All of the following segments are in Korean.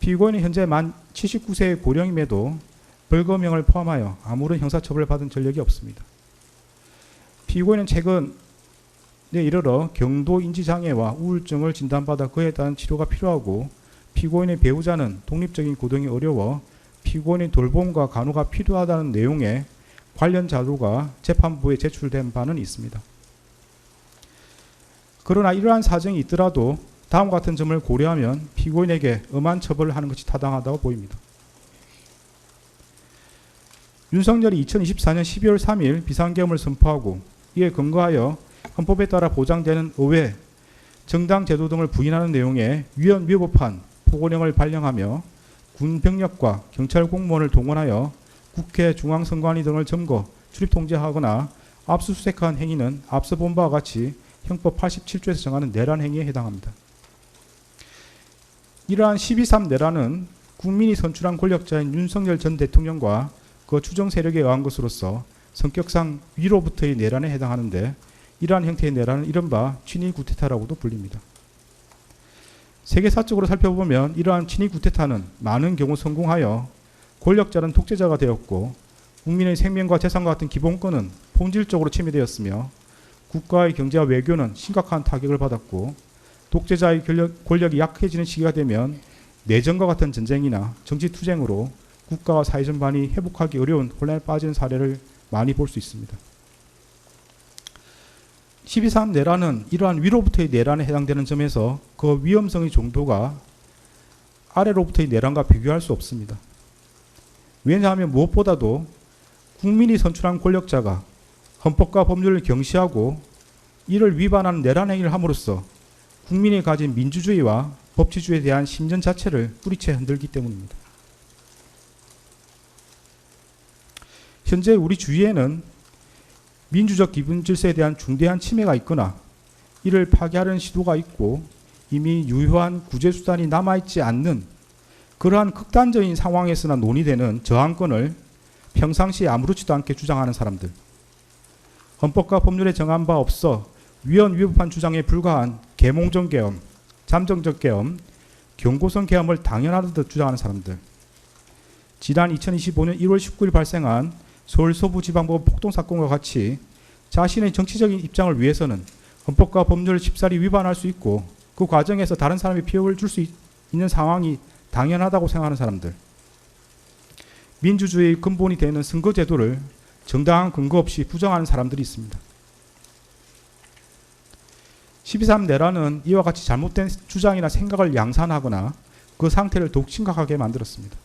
피고인은 현재 만 79세의 고령임에도 벌금형을 포함하여 아무런 형사처벌을 받은 전력이 없습니다. 피고인은 최근에 이르러 경도 인지장애와 우울증을 진단받아 그에 따른 치료가 필요하고, 피고인의 배우자는 독립적인 고등이 어려워 피고인의 돌봄과 간호가 필요하다는 내용의 관련 자료가 재판부에 제출된 바는 있습니다. 그러나 이러한 사정이 있더라도 다음과 같은 점을 고려하면 피고인에게 엄한 처벌을 하는 것이 타당하다고 보입니다. 윤석열이 2024년 12월 3일 비상계엄을 선포하고 이에 근거하여 헌법에 따라 보장되는 의회, 정당 제도 등을 부인하는 내용의 위헌위법한 포고령을 발령하며 군 병력과 경찰 공무원을 동원하여 국회 중앙선관위 등을 점거, 출입 통제하거나 압수수색한 행위는 앞서 본 바와 같이 형법 87조에서 정하는 내란 행위에 해당합니다. 이러한 12.3 내란은 국민이 선출한 권력자인 윤석열 전 대통령과 그 추정 세력에 의한 것으로서 성격상 위로부터의 내란에 해당하는데, 이러한 형태의 내란은 이른바 친위 구테타라고도 불립니다. 세계사적으로 살펴보면 이러한 친위 구테타는 많은 경우 성공하여 권력자는 독재자가 되었고, 국민의 생명과 재산과 같은 기본권은 본질적으로 침해되었으며, 국가의 경제와 외교는 심각한 타격을 받았고, 독재자의 권력이 약해지는 시기가 되면 내전과 같은 전쟁이나 정치투쟁으로 국가와 사회 전반이 회복하기 어려운 혼란에 빠진 사례를 많이 볼 수 있습니다. 12.3 내란은 이러한 위로부터의 내란에 해당되는 점에서 그 위험성의 정도가 아래로부터의 내란과 비교할 수 없습니다. 왜냐하면 무엇보다도 국민이 선출한 권력자가 헌법과 법률을 경시하고 이를 위반하는 내란 행위를 함으로써 국민이 가진 민주주의와 법치주의에 대한 신전 자체를 뿌리채 흔들기 때문입니다. 현재 우리 주위에는 민주적 기본 질서에 대한 중대한 침해가 있거나 이를 파괴하려는 시도가 있고, 이미 유효한 구제수단이 남아있지 않는 그러한 극단적인 상황에서나 논의되는 저항권을 평상시에 아무렇지도 않게 주장하는 사람들, 헌법과 법률에 정한 바 없어 위헌위법한 주장에 불과한 계몽적 계엄, 잠정적 계엄, 경고성 계엄을 당연하듯 주장하는 사람들, 지난 2025년 1월 19일 발생한 서울 서부지방법원 폭동사건과 같이 자신의 정치적인 입장을 위해서는 헌법과 법률을 쉽사리 위반할 수 있고 그 과정에서 다른 사람이 피해를 줄 수 있는 상황이 당연하다고 생각하는 사람들, 민주주의의 근본이 되는 선거제도를 정당한 근거 없이 부정하는 사람들이 있습니다. 12.3 내란은 이와 같이 잘못된 주장이나 생각을 양산하거나 그 상태를 더욱 심각하게 만들었습니다.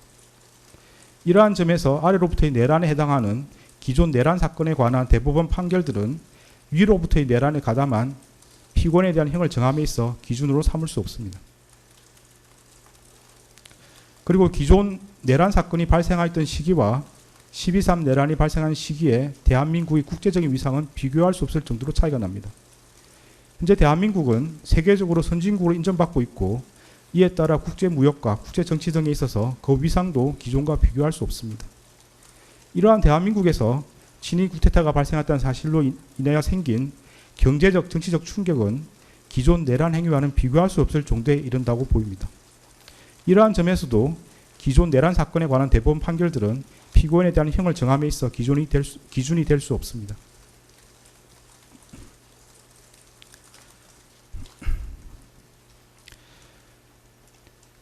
이러한 점에서 아래로부터의 내란에 해당하는 기존 내란 사건에 관한 대법원 판결들은 위로부터의 내란에 가담한 피고인에 대한 형을 정함에 있어 기준으로 삼을 수 없습니다. 그리고 기존 내란 사건이 발생하였던 시기와 12.3 내란이 발생한 시기에 대한민국의 국제적인 위상은 비교할 수 없을 정도로 차이가 납니다. 현재 대한민국은 세계적으로 선진국으로 인정받고 있고, 이에 따라 국제무역과 국제정치 등에 있어서 그 위상도 기존과 비교할 수 없습니다. 이러한 대한민국에서 친위 구테타가 발생했다는 사실로 인하여 생긴 경제적, 정치적 충격은 기존 내란 행위와는 비교할 수 없을 정도에 이른다고 보입니다. 이러한 점에서도 기존 내란 사건에 관한 대법원 판결들은 피고인에 대한 형을 정함에 있어 기준이 될 수 없습니다.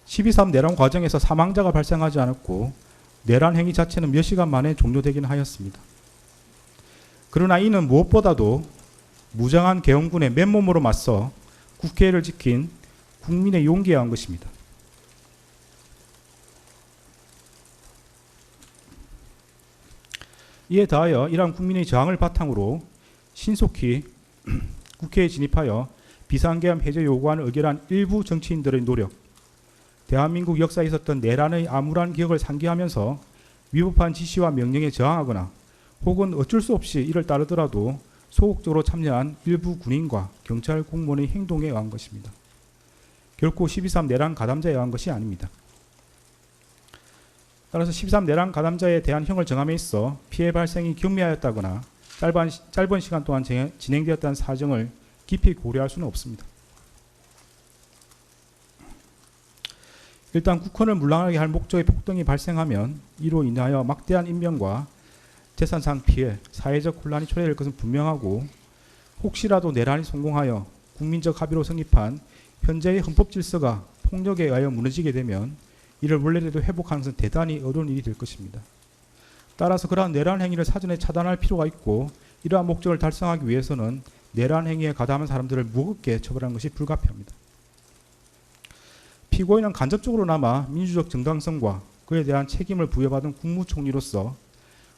(12.3) 내란 과정에서 사망자가 발생하지 않았고 내란 행위 자체는 몇 시간 만에 종료되긴 하였습니다. 그러나 이는 무엇보다도 무장한 계엄군의 맨몸으로 맞서 국회를 지킨 국민의 용기에 의한 것입니다. 이에 더하여 이러한 국민의 저항을 바탕으로 신속히 국회에 진입하여 비상계엄 해제 요구안을 의결한 일부 정치인들의 노력, 대한민국 역사에 있었던 내란의 암울한 기억을 상기하면서 위법한 지시와 명령에 저항하거나 혹은 어쩔 수 없이 이를 따르더라도 소극적으로 참여한 일부 군인과 경찰 공무원의 행동에 의한 것입니다. 결코 12.3 내란 가담자에 의한 것이 아닙니다. 따라서 12.3 내란 가담자에 대한 형을 정함에 있어 피해 발생이 경미하였다거나 짧은 시간 동안 진행되었다는 사정을 깊이 고려할 수는 없습니다. 일단 국헌을 물랑하게 할 목적의 폭동이 발생하면 이로 인하여 막대한 인명과 재산상 피해, 사회적 혼란이 초래될 것은 분명하고, 혹시라도 내란이 성공하여 국민적 합의로 성립한 현재의 헌법 질서가 폭력에 의하여 무너지게 되면 이를 원래대로 회복하는 것은 대단히 어려운 일이 될 것입니다. 따라서 그러한 내란 행위를 사전에 차단할 필요가 있고, 이러한 목적을 달성하기 위해서는 내란 행위에 가담한 사람들을 무겁게 처벌하는 것이 불가피합니다. 피고인은 간접적으로나마 민주적 정당성과 그에 대한 책임을 부여받은 국무총리로서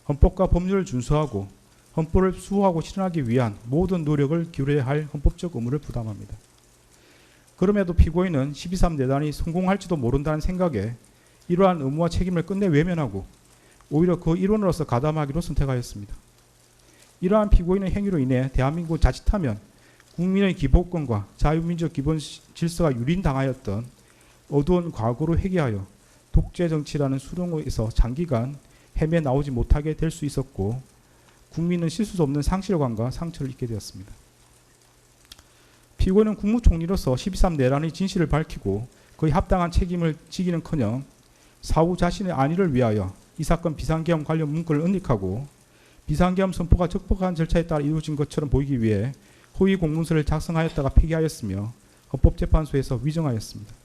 헌법과 법률을 준수하고 헌법을 수호하고 실현하기 위한 모든 노력을 기울여야 할 헌법적 의무를 부담합니다. 그럼에도 피고인은 12.3 내란이 성공할지도 모른다는 생각에 이러한 의무와 책임을 끝내 외면하고 오히려 그 일원으로서 가담하기로 선택하였습니다. 이러한 피고인의 행위로 인해 대한민국은 자칫하면 국민의 기본권과 자유민주적 기본 질서가 유린당하였던 어두운 과거로 회귀하여 독재 정치라는 수렁에서 장기간 헤매 나오지 못하게 될 수 있었고, 국민은 씻을 수 없는 상실감과 상처를 입게 되었습니다. 피고인은 국무총리로서 12.3 내란의 진실을 밝히고 그에 합당한 책임을 지기는커녕 사후 자신의 안위를 위하여 이 사건 비상계엄 관련 문건을 은닉하고 비상계엄 선포가 적법한 절차에 따라 이루어진 것처럼 보이기 위해 허위 공문서를 작성하였다가 폐기하였으며 헌법재판소에서 위정하였습니다.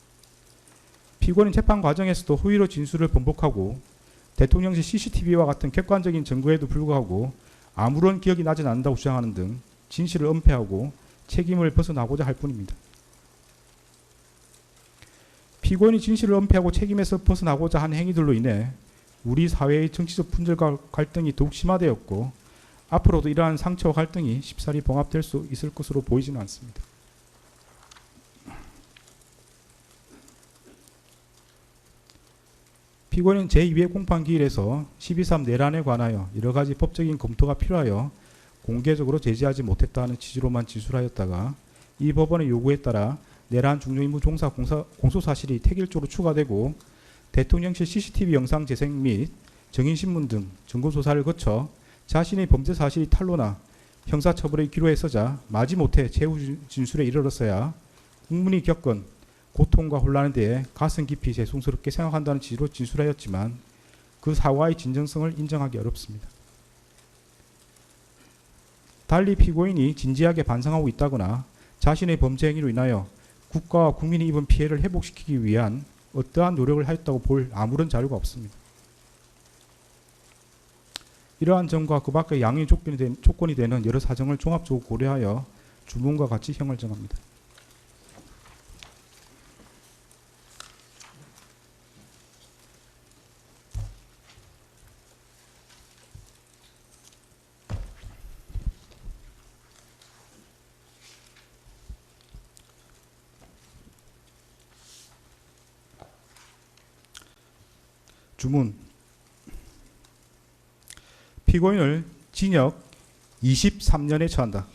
피고인은 재판 과정에서도 허위로 진술을 번복하고 대통령실 CCTV와 같은 객관적인 증거에도 불구하고 아무런 기억이 나진 않는다고 주장하는 등 진실을 은폐하고 책임을 벗어나고자 할 뿐입니다. 피고인이 진실을 은폐하고 책임에서 벗어나고자 한 행위들로 인해 우리 사회의 정치적 분열과 갈등이 더욱 심화되었고, 앞으로도 이러한 상처와 갈등이 쉽사리 봉합될 수 있을 것으로 보이지는 않습니다. 피고인은 제2회 공판기일에서 12.3 내란에 관하여 여러 가지 법적인 검토가 필요하여 공개적으로 제지하지 못했다는 취지로만 진술하였다가 이 법원의 요구에 따라 내란 중요임무 종사 공소사실이 태길조로 추가되고 대통령실 CCTV 영상 재생 및 증인신문 등 증거조사를 거쳐 자신의 범죄 사실이 탄로나 형사처벌의 기로에 서자 마지못해 최후 진술에 이르렀어야 국민이 겪은 고통과 혼란에 대해 가슴 깊이 죄송스럽게 생각한다는 취지로 진술하였지만 그 사과의 진정성을 인정하기 어렵습니다. 달리 피고인이 진지하게 반성하고 있다거나 자신의 범죄 행위로 인하여 국가와 국민이 입은 피해를 회복시키기 위한 어떠한 노력을 하였다고 볼 아무런 자료가 없습니다. 이러한 점과 그 밖의 양형의 조건이 되는 여러 사정을 종합적으로 고려하여 주문과 같이 형을 정합니다. 주문. 피고인을 징역 23년에 처한다.